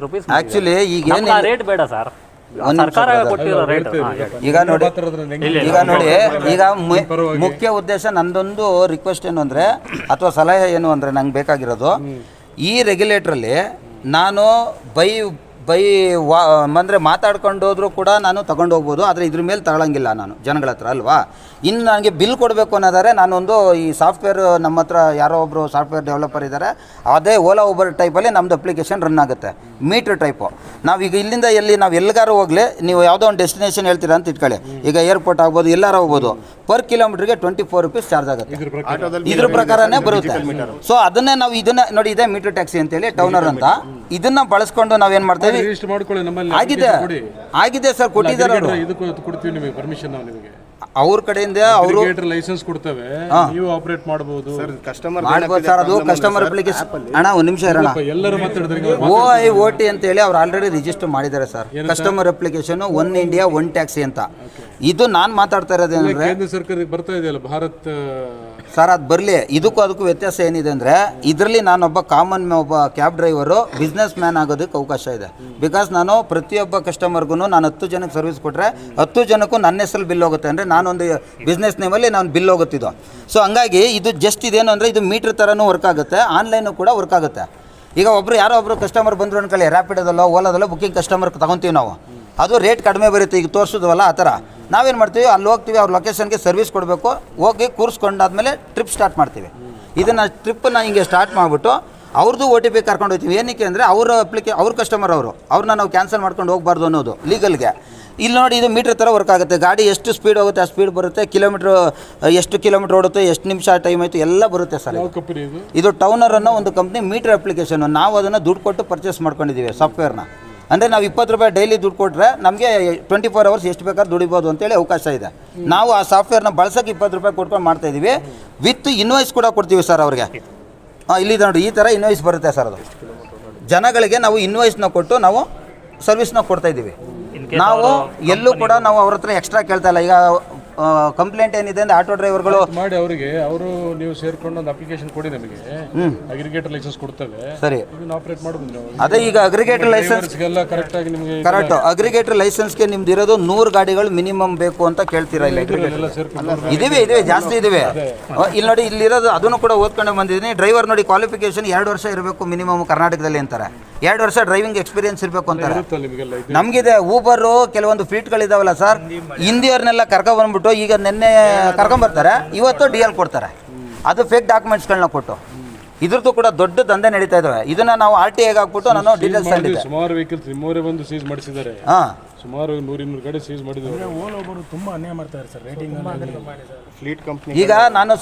rupees actually ಈಗ ನಮ್ಗೆ ಆ ರೇಟ್ ಬೇಡ ಸರ್, ಸರ್ಕಾರ ಕೊಟ್ಟಿರೋ ರೇಟ್. ಈಗ ನೋಡಿ ಈಗ ಮುಖ್ಯ ಉದ್ದೇಶ ನಂದೊಂದು ರಿಕ್ವೆಸ್ಟ್ ಏನು ಅಂದರೆ ಅಥವಾ ಸಲಹೆ ಏನು ಅಂದರೆ ನಂಗೆ ಬೇಕಾಗಿರೋದು, ಈ ರೆಗ್ಯುಲೇಟ್ರಲ್ಲಿ ನಾನು ಅಂದರೆ ಮಾತಾಡ್ಕೊಂಡು ಹೋದ್ರೂ ಕೂಡ ನಾನು ತಗೊಂಡು ಹೋಗ್ಬೋದು, ಆದರೆ ಇದ್ರ ಮೇಲೆ ತಗೊಳ್ಳಂಗಿಲ್ಲ ನಾನು ಜನಗಳ ಹತ್ರ ಅಲ್ವಾ. ಇನ್ನು ನನಗೆ ಬಿಲ್ ಕೊಡಬೇಕು ಅನ್ನೋದಾದರೆ ನಾನೊಂದು ಈ ಸಾಫ್ಟ್ವೇರ್ ನಮ್ಮ ಹತ್ರ ಯಾರೋ ಒಬ್ಬರು ಸಾಫ್ಟ್ವೇರ್ ಡೆವಲಪರ್ ಇದ್ದಾರೆ, ಅದೇ ಓಲಾ ಊಬರ್ ಟೈಪಲ್ಲಿ ನಮ್ಮದು ಅಪ್ಲಿಕೇಶನ್ ರನ್ ಆಗುತ್ತೆ, ಮೀಟ್ರ್ ಟೈಪು. ನಾವೀಗ ಇಲ್ಲಿಂದ ನಾವು ಎಲ್ಲಿಗಾರು ಹೋಗಲಿ, ನೀವು ಯಾವುದೋ ಒಂದು ಡೆಸ್ಟಿನೇಷನ್ ಹೇಳ್ತೀರಾ ಅಂತ ಇಟ್ಕೊಳ್ಳಿ, ಈಗ ಏರ್ಪೋರ್ಟ್ ಆಗ್ಬೋದು, ಎಲ್ಲಾರು ಹೋಗ್ಬೋದು, ಪರ್ ಕಿಲೋಮೀಟ್ರಿಗೆ 24 ರೂಪೀಸ್ ಚಾರ್ಜ್ ಆಗುತ್ತೆ, ಇದ್ರ ಪ್ರಕಾರನೇ ಬರುತ್ತೆ. ಸೊ ಅದನ್ನೇ ನಾವು ಇದನ್ನ ನೋಡಿ, ಇದೇ ಮೀಟರ್ ಟ್ಯಾಕ್ಸಿ ಅಂತೇಳಿ ಟೌನರ್ ಅಂತ, ಇದನ್ನ ಬಳಸ್ಕೊಂಡು ನಾವೇನು ಮಾಡ್ತೇವೆ, ಆಗಿದೆ ಸರ್, ಕೊಟ್ಟಿದ್ದಾರೆ ಅವ್ರ ಕಡೆಯಿಂದ ಅವರು ಲೈಸೆನ್ಸ್ ಕೊಡ್ತೇವೆ, ನೀವು ಆಪರೇಟ್ ಮಾಡಬಹುದು ಸರ್. ಅದು ಕಸ್ಟಮರ್ ಅಪ್ಲಿಕೇಶನ್ ಅಣ್ಣ, ಒಂದು ನಿಮಿಷ ಇರೋಣ. OIOT ಅಂತ ಹೇಳಿ ಅವ್ರು ಆಲ್ರೆಡಿ ರಿಜಿಸ್ಟರ್ ಮಾಡಿದ್ದಾರೆ sir, customer application one India one taxi ಅಂತ. ಇದು ನಾನು ಮಾತಾಡ್ತಾ ಇರೋದೇನಂದ್ರೆ ಕೇಂದ್ರ ಸರ್ಕಾರಕ್ಕೆ ಬರ್ತಾ ಇದೆಯಲ್ಲ ಭಾರತ್ ಸರ್, ಅದು ಬರಲಿ. ಇದಕ್ಕೂ ವ್ಯತ್ಯಾಸ ಏನಿದೆ ಅಂದರೆ, ಇದರಲ್ಲಿ ನಾನೊಬ್ಬ ಒಬ್ಬ ಕ್ಯಾಬ್ ಡ್ರೈವರು ಬಿಸ್ನೆಸ್ ಮ್ಯಾನ್ ಆಗೋದಕ್ಕೆ ಅವಕಾಶ ಇದೆ. ಬಿಕಾಸ್ ನಾನು ಪ್ರತಿಯೊಬ್ಬ ಕಸ್ಟಮರ್ಗೂ ನಾನು 10 ಜನಕ್ಕೆ ಸರ್ವಿಸ್ ಕೊಟ್ಟರೆ 10 ಜನಕ್ಕೂ ನನ್ನ ಹೆಸರಲ್ಲಿ ಬಿಲ್ ಹೋಗುತ್ತೆ, ಅಂದರೆ ನಾನೊಂದು ಬಿಸ್ನೆಸ್ ನೇಮಲ್ಲಿ ನಾನು ಬಿಲ್ ಹೋಗುತ್ತಿದ್ದು. ಸೊ ಹಂಗಾಗಿ ಇದು ಜಸ್ಟ್ ಇದೇನು ಅಂದರೆ, ಇದು ಮೀಟ್ರ್ ಥರನೂ ವರ್ಕ್ ಆಗುತ್ತೆ, ಆನ್ಲೈನು ಕೂಡ ವರ್ಕ್ ಆಗುತ್ತೆ. ಈಗ ಯಾರೋ ಒಬ್ಬರು ಕಸ್ಟಮರ್ ಬಂದರು ಅನ್ಕೊಳ್ಳಿ, ರ್ಯಾಪಿಡೋದಲ್ಲೋ ಓಲಾದಲ್ಲೋ ಬುಕ್ಕಿಂಗ್ ಕಸ್ಟಮರ್ ತೊಗೊತೀವಿ ನಾವು, ಅದು ರೇಟ್ ಕಡಿಮೆ ಬರುತ್ತೆ, ಈಗ ತೋರಿಸೋದವಲ್ಲ ಆ ಥರ. ನಾವೇನು ಮಾಡ್ತೀವಿ, ಅಲ್ಲಿ ಹೋಗ್ತೀವಿ, ಅವ್ರ ಲೊಕೇಶನ್ಗೆ ಸರ್ವಿಸ್ ಕೊಡಬೇಕು, ಹೋಗಿ ಕೂರಿಸ್ಕೊಂಡಾದ್ಮೇಲೆ ಟ್ರಿಪ್ ಸ್ಟಾರ್ಟ್ ಮಾಡ್ತೀವಿ. ಇದನ್ನು ಟ್ರಿಪ್ಪನ್ನು ಹಿಂಗೆ ಸ್ಟಾರ್ಟ್ ಮಾಡಿಬಿಟ್ಟು ಅವ್ರದ್ದು OTP ಕರ್ಕೊಂಡು ಹೋಗ್ತೀವಿ. ಏನಕ್ಕೆ ಅಂದರೆ ಅವ್ರ ಕಸ್ಟಮರ್ ಅವ್ರನ್ನ ನಾವು ಕ್ಯಾನ್ಸಲ್ ಮಾಡ್ಕೊಂಡು ಹೋಗಬಾರ್ದು ಅನ್ನೋದು ಲೀಗಲ್ಗೆ. ಇಲ್ಲಿ ನೋಡಿ, ಇದು ಮೀಟ್ರ್ ಥರ ವರ್ಕ್ ಆಗುತ್ತೆ, ಗಾಡಿ ಎಷ್ಟು ಸ್ಪೀಡ್ ಹೋಗುತ್ತೆ ಆ ಸ್ಪೀಡ್ ಬರುತ್ತೆ, ಎಷ್ಟು ಕಿಲೋಮೀಟ್ರ್ ಓಡುತ್ತೆ, ಎಷ್ಟು ನಿಮಿಷ ಟೈಮ್ ಆಯಿತು ಎಲ್ಲ ಬರುತ್ತೆ ಸರ್. ಇದು ಟೌನರ್ ಅನ್ನೋ ಒಂದು ಕಂಪ್ನಿ ಮೀಟ್ರ್ ಅಪ್ಲಿಕೇಶನ್, ನಾವು ಅದನ್ನು ದುಡ್ಡು ಕೊಟ್ಟು ಪರ್ಚೇಸ್ ಮಾಡ್ಕೊಂಡಿದ್ದೀವಿ ಸಾಫ್ಟ್ವೇರ್ನ. ಅಂದರೆ ನಾವು 20 ರೂಪಾಯಿ ಡೈಲಿ ದುಡ್ಡು ಕೊಟ್ಟರೆ ನಮಗೆ 24 ಅವರ್ಸ್ ಎಷ್ಟು ಬೇಕಾದ್ರೂ ದುಡಿಬೋದು ಅಂತೇಳಿ ಅವಕಾಶ ಇದೆ. ನಾವು ಆ ಸಾಫ್ಟ್ವೇರ್ನ ಬಳಸೋಕ್ಕೆ 20 ರೂಪಾಯಿ ಕೊಟ್ಕೊಂಡು ಮಾಡ್ತಾಯಿದ್ದೀವಿ, ವಿತ್ ಇನ್ವಾಯ್ಸ್ ಕೂಡ ಕೊಡ್ತೀವಿ ಸರ್ ಅವ್ರಿಗೆ. ಇಲ್ಲಿದೆ ನೋಡಿ, ಈ ಥರ ಇನ್ವಾಯ್ಸ್ ಬರುತ್ತೆ ಸರ್. ಅದು ಜನಗಳಿಗೆ ನಾವು ಇನ್ವಾಯ್ಸ್ನ ಕೊಟ್ಟು ನಾವು ಸರ್ವಿಸ್ನ ಕೊಡ್ತಾಯಿದ್ದೀವಿ. ನಾವು ಎಲ್ಲೂ ಕೂಡ ನಾವು ಅವ್ರ ಹತ್ರ ಎಕ್ಸ್ಟ್ರಾ ಕೇಳ್ತಾ ಇಲ್ಲ. ಈಗ ಕಂಪ್ಲೇಂಟ್ ಏನಿದೆ ಅಂದರೆ ಆಟೋ ಡ್ರೈವರ್ಗಳು ಮಾಡಿ ಅವರಿಗೆ, ಅವರು ನೀವು ಸೇರ್ಕೊಂಡು ಒಂದು ಅಪ್ಲಿಕೇಶನ್ ಕೊಡಿ, ನಮಗೆ ಅಗ್ರಿಗೇಟರ್ ಲೈಸೆನ್ಸ್ ಕೊಡ್ತೇವೆ, ಸರಿ ಆಪರೇಟ್ ಮಾಡೋದು. ಅದೇ ಈಗ ಅಗ್ರಿಗೇಟರ್ ಲೈಸೆನ್ಸ್ ಕರೆಕ್ಟಾಗಿ ನಿಮಗೆ ಕರೆಕ್ಟ್ ಅಗ್ರಿಗೇಟರ್ ಲೈಸೆನ್ಸ್ಗೆ ನಿಮ್ದು ಇರೋದು 100 ಗಾಡಿಗಳು ಮಿನಿಮಮ್ ಬೇಕು ಅಂತ ಕೇಳ್ತೀರಾ? ಇಲ್ಲ, ಇದಿವೆ ಜಾಸ್ತಿ ಇದಿವೆ. ಇಲ್ಲಿ ನೋಡಿ, ಇಲ್ಲಿರೋದು ಅದನ್ನು ಕೂಡ ಓದ್ಕೊಂಡು ಬಂದಿದ್ದೀನಿ. ಡ್ರೈವರ್ ನೋಡಿ, ಕ್ವಾಲಿಫಿಕೇಶನ್ 2 ವರ್ಷ ಇರಬೇಕು ಮಿನಿಮಮ್ ಕರ್ನಾಟಕದಲ್ಲಿ ಅಂತಾರೆ, 2 ವರ್ಷ ಡ್ರೈವಿಂಗ್ ಎಕ್ಸ್ಪೀರಿಯನ್ಸ್ ಇರಬೇಕು ಅಂತಾರೆ. ನಮಗಿದೆ ಊಬರು, ಕೆಲವೊಂದು ಫ್ಲೀಟ್ಗಳಿದಾವಲ್ಲ ಸರ್, ಹಿಂದಿಯವ್ರನ್ನೆಲ್ಲ ಕರ್ಕೊಂಡ್ಬಂದ್ಬಿಟ್ಟು ಈಗ ನಿನ್ನೆ ಕರ್ಕೊಂಬರ್ತಾರೆ, ಇವತ್ತು DL ಕೊಡ್ತಾರೆ, ಅದು ಫೇಕ್ ಡಾಕ್ಯುಮೆಂಟ್ಸ್ಗಳನ್ನ ಕೊಟ್ಟು. ಇದ್ರದ್ದು ಕೂಡ ದೊಡ್ಡ ದಂಧೆ ನಡೀತಾ ಇದ್ದಾವೆ. ಇದನ್ನ ನಾವು RTI ಹಾಕ್ಬಿಟ್ಟು ನಾನು ಡೀಟೇಲ್ಸ್ ತಂದಿದ್ದೆ. ಸುಮಾರು ವೆಹಿಕಲ್ಸ್ ನಿಮ್ಮವರೇ ಬಂದು ಸೀಸ್ ಮಾಡಿಸಿದ್ದಾರೆ. ಸುಮಾರು 100-200 ಗಾಡಿ ಸೀಸ್ ಮಾಡಿದ್ದಾರೆ. ಓಲೋಬರು ತುಂಬಾ ಅನ್ಯಾಯ ಮಾಡ್ತಾರೆ ಸರ್, ರೇಟಿಂಗ್ ಫ್ಲೀಟ್ ಕಂಪ್ನಿ. ಈಗ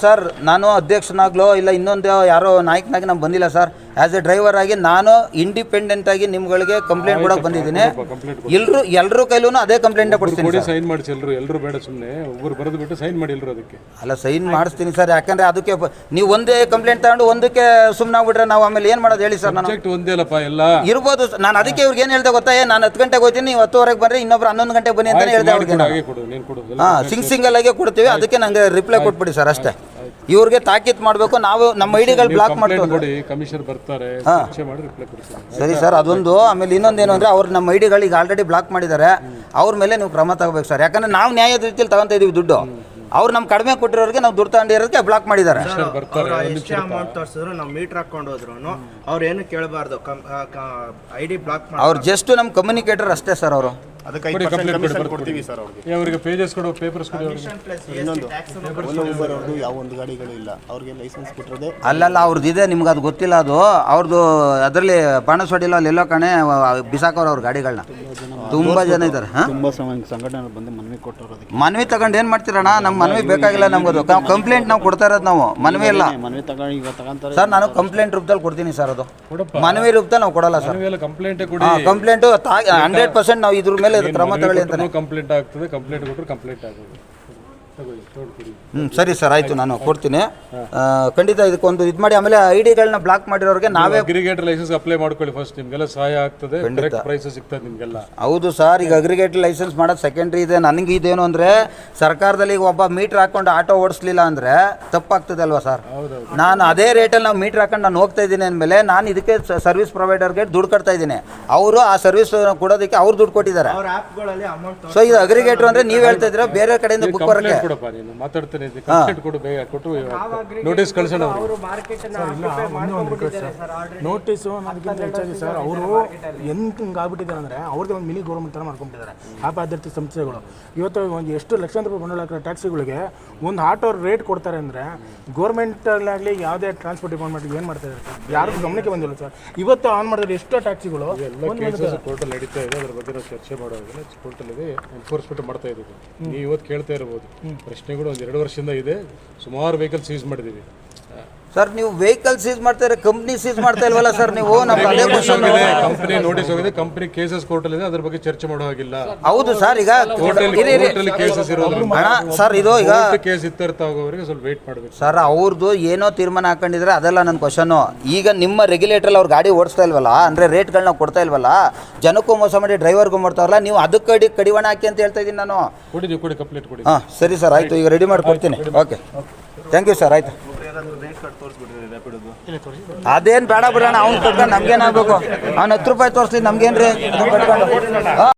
ನಾನು ಅಧ್ಯಕ್ಷನಾಗ್ಲೋ ಇಲ್ಲ ಇನ್ನೊಂದು ಯಾರೋ ನಾಯಕನಾಗಿ ನಾನು ಬಂದಿಲ್ಲ ಸರ್. ಆ್ಯಸ್ ಎ ಡ್ರೈವರ್ ಆಗಿ ನಾನು ಇಂಡಿಪೆಂಡೆಂಟ್ ಆಗಿ ನಿಮ್ಗಳಿಗೆ ಕಂಪ್ಲೇಂಟ್ ಕೊಡೋಕೆ ಬಂದಿದ್ದೀನಿ. ಎಲ್ಲರೂ ಕೈಲೂ ಅದೇ ಕಂಪ್ಲೇಂಟ್ ಕೊಡ್ತೀನಿ. ಸೈನ್ ಮಾಡಿಸಿ ಎಲ್ಲರೂ ಬೇಡ, ಸುಮ್ಮನೆ ಒಬ್ಬರು ಬರೆದು ಬಿಟ್ಟು ಸೈನ್ ಮಾಡಿ ಎಲ್ಲರೂ. ಅದಕ್ಕೆ ಅಲ್ಲ, ಸೈನ್ ಮಾಡಿಸ್ತೀನಿ ಸರ್, ಯಾಕಂದ್ರೆ ಅದಕ್ಕೆ ನೀವು ಒಂದೇ ಕಂಪ್ಲೇಂಟ್ ತಗೊಂಡು ಒಂದಕ್ಕೆ ಸುಮ್ಮನೆ ಆಗ್ಬಿಟ್ರೆ ನಾವು ಆಮೇಲೆ ಏನು ಮಾಡೋದು ಹೇಳಿ ಸರ್? ನಾನು ಒಂದೇ ಅಲ್ಲಪ್ಪ, ಎಲ್ಲ ಇರ್ಬೋದು. ನಾನು ಅದಕ್ಕೆ ಇವ್ರಿಗೆ ಏನು ಹೇಳ್ದೆ ಗೊತ್ತಾ, ನಾನು 10 ಗಂಟೆಗೆ ಹೋಗ್ತೀನಿ, ನೀವು 10 ಬರ್ರಿ, ಇನ್ನೊಬ್ರು 11 ಗಂಟೆಗೆ ಬನ್ನಿ ಅಂತ ಹೇಳ್ದೆ ಅವ್ರಿಗೆ. ಸಿಂಗಲ್ ಆಗೇ ಕೊಡ್ತೀವಿ, ಅದಕ್ಕೆ ನಂಗೆ ರಿಪ್ಲೈ ಕೊಟ್ಬಿಡಿ ಸರ್ ಅಷ್ಟೇ. ಇವ್ರಿಗೆ ತಾಕೀತ್ ಮಾಡಬೇಕು, ನಾವು ನಮ್ಮ ಐಡಿಗಳು ಬ್ಲಾಕ್ ಮಾಡ್ತೀವಿ. ಕಮಿಷನರ್ ಬರ್ತಾರೆ, ಸರಿ ಸರ್, ಅದೊಂದು. ಆಮೇಲೆ ಇನ್ನೊಂದೇನು ಅಂದರೆ, ಅವ್ರು ನಮ್ಮ ಐಡಿಗಳು ಈಗ ಆಲ್ರೆಡಿ ಬ್ಲಾಕ್ ಮಾಡಿದ್ದಾರೆ, ಅವ್ರ ಮೇಲೆ ನೀವು ಕ್ರಮ ತಗೋಬೇಕು ಸರ್. ಯಾಕಂದ್ರೆ ನಾವು ನ್ಯಾಯದ ರೀತಿಯಲ್ಲಿ ತಗೊಂತ ಇದೀವಿ ದುಡ್ಡು. ಅವ್ರು ನಮ್ಗೆ ಕಡಿಮೆ ಕೊಟ್ಟಿರೋರಿಗೆ ನಾವು ದುಡ್ಡು ತಗೊಂಡಿರೋದಕ್ಕೆ ಬ್ಲಾಕ್ ಮಾಡಿದ್ದಾರೆ. ಅಮೌಂಟ್ ತೋರಿಸಿದ್ರು, ನಾವು ಮೀಟರ್ ಹಾಕೊಂಡು ಹೋದ್ರು ಅವ್ರು ಏನು ಕೇಳಬಾರ್ದು, ID ಬ್ಲಾಕ್. ಅವ್ರು ಜಸ್ಟ್ ನಮ್ಮ ಕಮ್ಯುನಿಕೇಟರ್ ಅಷ್ಟೇ ಸರ್. ಅವರು ಕೊಡ್ತೀವಿ ಸರ್ ಅವರಿಗೆ ಪೇಜಸ್ ಕೊಡು, ಪೇಪರ್ಸ್ ಕೊಡು. ಇನ್ನೊಂದು ಯಾವ ಒಂದು ಗಾಡಿಗಳು ಇಲ್ಲ, ಅವ್ರಿಗೆ ಲೈಸೆನ್ಸ್ ಕೊಟ್ಟಿರೋದೆ ಅಲ್ಲಲ್ಲ, ಅವ್ರದ್ದು ಇದೆ, ನಿಮ್ಗೆ ಅದು ಗೊತ್ತಿಲ್ಲ. ಅದು ಅವ್ರದ್ದು ಅದರಲ್ಲಿ ಬಾಣಸ್ವಾಡಿಲ್ಲ, ಅಲ್ಲಿ ಎಲ್ಲೋ ಕಣೆ ಬಿಸಾಕೋರು ಅವ್ರ ಗಾಡಿಗಳನ್ನ. ತುಂಬ ಜನ ಇದ್ದಾರೆ. ತುಂಬ ಸಂಘಟನೆ ಬಂದು ಮನವಿ ಕೊಟ್ಟರು. ಮನವಿ ತಗೊಂಡು ಏನು ಮಾಡ್ತೀರಣ್ಣ? ನಮ್ಮ ಮನವಿ ಬೇಕಾಗಿಲ್ಲ ನಮ್ಗದು. ಕಂಪ್ಲೇಂಟ್ ನಾವು ಕೊಡ್ತಾ ಇರೋದು, ನಾವು ಮನವಿ ಇಲ್ಲ ಸರ್. ನಾನು ಕಂಪ್ಲೇಂಟ್ ರೂಪದಲ್ಲಿ ಕೊಡ್ತೀನಿ ಸರ್, ಅದು ಮನವಿ ರೂಪದಲ್ಲಿ ನಾವು ಕೊಡಲ್ಲ ಸರ್. ಕಂಪ್ಲೇಂಟು 100% ನಾವು ಇದ್ರ ಮೇಲೆ ಕ್ರಮ ತಗೊಳ್ಳಿ ಅಂತ. ಕಂಪ್ಲೇಂಟ್ ಆಗ್ತದೆ, ಕಂಪ್ಲೇಂಟ್ ಕೊಟ್ಟರೆ ಕಂಪ್ಲೇಂಟ್ ಆಗೋದು. ಸರಿ ಸರ್, ಆಯಿತು, ನಾನು ಕೊಡ್ತೀನಿ. ಖಂಡಿತ ಇದಕ್ಕೊಂದು ಇದು ಮಾಡಿ. ಆಮೇಲೆ ಐ ಡಿಗಳನ್ನ ಬ್ಲಾಕ್ ಮಾಡಿರೋರಿಗೆ ನಾವೇ ಅಗ್ರಿಗೇಟರ್ ಲೈಸೆನ್ಸ್ ಅಪ್ಲೈ ಮಾಡ್ಕೊಳ್ಳಿ ಫಸ್ಟ್, ನಿಮಗೆಲ್ಲ ಸಹಾಯ ಆಗ್ತದೆ, ಕರೆಕ್ಟ್ ಪ್ರೈಸ್ ಸಿಗ್ತದೆ ನಿಮಗೆಲ್ಲ. ಹೌದು ಸರ್, ಈಗ ಅಗ್ರಿಗೇಟ್ ಲೈಸೆನ್ಸ್ ಮಾಡೋದು ಸೆಕೆಂಡ್ರಿ ಇದೆ. ನನಗೆ ಇದೇನು ಅಂದರೆ ಸರ್ಕಾರದಲ್ಲಿ ಈಗ ಒಬ್ಬ ಮೀಟ್ರ್ ಹಾಕೊಂಡು ಆಟೋ ಓಡಿಸ್ಲಿಲ್ಲ ಅಂದರೆ ತಪ್ಪಾಗ್ತದೆ ಅಲ್ವಾ ಸರ್? ನಾನು ಅದೇ ರೇಟಲ್ಲಿ ನಾವು ಮೀಟ್ರ್ ಹಾಕೊಂಡು ನಾನು ಹೋಗ್ತಾ ಇದ್ದೀನಿ ಅಂದಮೇಲೆ ನಾನು ಇದಕ್ಕೆ ಸರ್ವಿಸ್ ಪ್ರೊವೈಡರ್ಗೆ ದುಡ್ಡು ಕಟ್ತಾ ಇದ್ದೀನಿ. ಅವರು ಆ ಸರ್ವಿಸ್ ಕೊಡೋದಕ್ಕೆ ಅವ್ರು ದುಡ್ಡು ಕೊಟ್ಟಿದ್ದಾರೆ. ಅವ್ರ ಆ್ಯಪ್ಗಳಲ್ಲಿ ಅಮೌಂಟ್ ಸೊ ಇದು ಅಗ್ರಿಗೇಟರ್ ಅಂದರೆ ನೀವು ಹೇಳ್ತಾ ಇದ್ದೀರಾ ಬೇರೆ ಕಡೆಯಿಂದ ಬುಕ್ ಬರೋಕ್ಕೆ. ಕೊಡಪ್ಪ, ನೀನು ಮಾತಾಡ್ತೇನೆ, ಕಂಪ್ಲೇಂಟ್ ಕೊಡು, ಬೇಗ ಕೊಟ್ಟು ನೋಟಿಸ್ ಕಳ್ಸೋಣ. ನೋಟಿಸು ಅನ್ನೋದಕ್ಕಿಂತ ಹೆಚ್ಚಾಗಿ ಸರ್, ಅವರು ಹೆಂಗೆ ಆಗ್ಬಿಟ್ಟಿದ್ದಾರೆ ಅಂದರೆ ಅವ್ರಿಗೆ ಒಂದು ಮಿನಿ ಗೌರ್ಮೆಂಟ್ ಥರ ಮಾಡ್ಕೊಂಡ್ಬಿಟ್ಟಿದ್ದಾರೆ ಆಪ್ ಆಧಾರಿತ ಸಂಸ್ಥೆಗಳು. ಇವತ್ತು ಒಂದು ಎಷ್ಟು ಲಕ್ಷಾಂತರ ರೂಪಾಯಿ ಬಂಡವಾಳ ಹಾಕಿರೋ ಟ್ಯಾಕ್ಸಿಗಳಿಗೆ ಒಂದು ಆಟೋ ರೇಟ್ ಕೊಡ್ತಾರೆ ಅಂದರೆ ಗೌರ್ಮೆಂಟಲ್ಲಾಗಲಿ ಯಾವುದೇ ಟ್ರಾನ್ಸ್ಪೋರ್ಟ್ ಡಿಪಾರ್ಟ್ಮೆಂಟ್ ಏನು ಮಾಡ್ತಾ ಇದ್ದಾರೆ ಸರ್? ಯಾರಿಗೂ ಗಮನಕ್ಕೆ ಬಂದಿಲ್ಲ ಸರ್. ಇವತ್ತು ಆನ್ ಮಾಡಿದ್ರೆ ಎಷ್ಟೋ ಟ್ಯಾಕ್ಸಿಗಳು ಕೋರ್ಟಲ್ಲಿ ನಡೀತಾ ಇದೆ, ಅದ್ರ ಬಗ್ಗೆ ನಾವು ಚರ್ಚೆ ಮಾಡೋದಿಲ್ಲ. ಕೋರ್ಟಲ್ಲಿ ಎನ್ಫೋರ್ಸ್ಮೆಂಟ್ ಮಾಡ್ತಾ ಇದ್ದೀವಿ. ನೀವು ಇವತ್ತು ಕೇಳ್ತಾ ಇರ್ಬೋದು, ಪ್ರಶ್ನೆಗಳು ಒಂದು 2 ವರ್ಷದಿಂದ ಇದೆ. ಸುಮಾರು ವೆಹಿಕಲ್ ಸೀಸ್ ಮಾಡಿದ್ದೀವಿ ಸರ್. ನೀವು ವೆಹಿಕಲ್ ಸೀಸ್ ಮಾಡ್ತಾ ಇದ್ರೆ ಕಂಪ್ನಿ ಸೀಸ್ ಮಾಡ್ತಾ ಇಲ್ವಲ್ಲ ಸರ್ ನೀವು? ನಮ್ಮ ಅದೇ ಕ್ವಶನ್. ಕಂಪನಿ ನೋಟಿಸ್ ಹೋಗಿದೆ, ಕಂಪನಿ ಕೇಸಸ್ ಕೋರ್ಟಲ್ಲಿ ಇದೆ, ಅದ್ರ ಬಗ್ಗೆ ಚರ್ಚೆ ಮಾಡೋ ಹಾಗಿಲ್ಲ. ಹೌದು ಸರ್, ಈಗ ಕೇಸಸ್ ಇರೋದು ಸರ್, ಇದು ಈಗ ಕೇಸ್ ಇತ್ಯರ್ಥ ಆಗೋವರೆಗೆ ಸ್ವಲ್ಪ ವೇಟ್ ಮಾಡಬೇಕು ಸರ್. ಅವ್ರದ್ದು ಏನೋ ತೀರ್ಮಾನ ಹಾಕೊಂಡಿದ್ರೆ ಅದೆಲ್ಲ ನನ್ನ ಕ್ವಶನು. ಈಗ ನಿಮ್ಮ ರೆಗ್ಯುಲೇಟರ್ ಅವ್ರು ಗಾಡಿ ಓಡಿಸ್ತಾ ಇಲ್ವಲ್ಲ, ಅಂದರೆ ರೇಟ್ಗಳನ್ನ ಕೊಡ್ತಾ ಇಲ್ವಲ್ಲ, ಜನಕ್ಕೂ ಮೋಸ ಮಾಡಿ ಡ್ರೈವರ್ಗೂ ಮಾಡ್ತಾರಲ್ಲ, ನೀವು ಅದಕ್ಕೆ ಕಡಿವಾಣ ಹಾಕಿ ಅಂತ ಹೇಳ್ತಾ ಇದ್ದೀನಿ ನಾನು. ಕೊಡಿ ಕಂಪ್ಲೇಂಟ್ ಕೊಡಿ. ಹಾಂ ಸರಿ ಸರ್, ಆಯಿತು, ಈಗ ರೆಡಿ ಮಾಡಿಕೊಡ್ತೀನಿ. ಓಕೆ, ಥ್ಯಾಂಕ್ ಯು ಸರ್, ಆಯಿತು. ಅದೇನು ಬೇಡ ಬಿಡೋಣ, ಅವ್ನು ಕೊಟ್ಕೊಂಡು ನಮ್ಗೇನಾಗಬೇಕು? ಅವ್ನು 10 ರೂಪಾಯಿ ತೋರಿಸ್ಲಿ, ನಮ್ಗೇನು ರೀ ಕಟ್ಕೊಂಡು.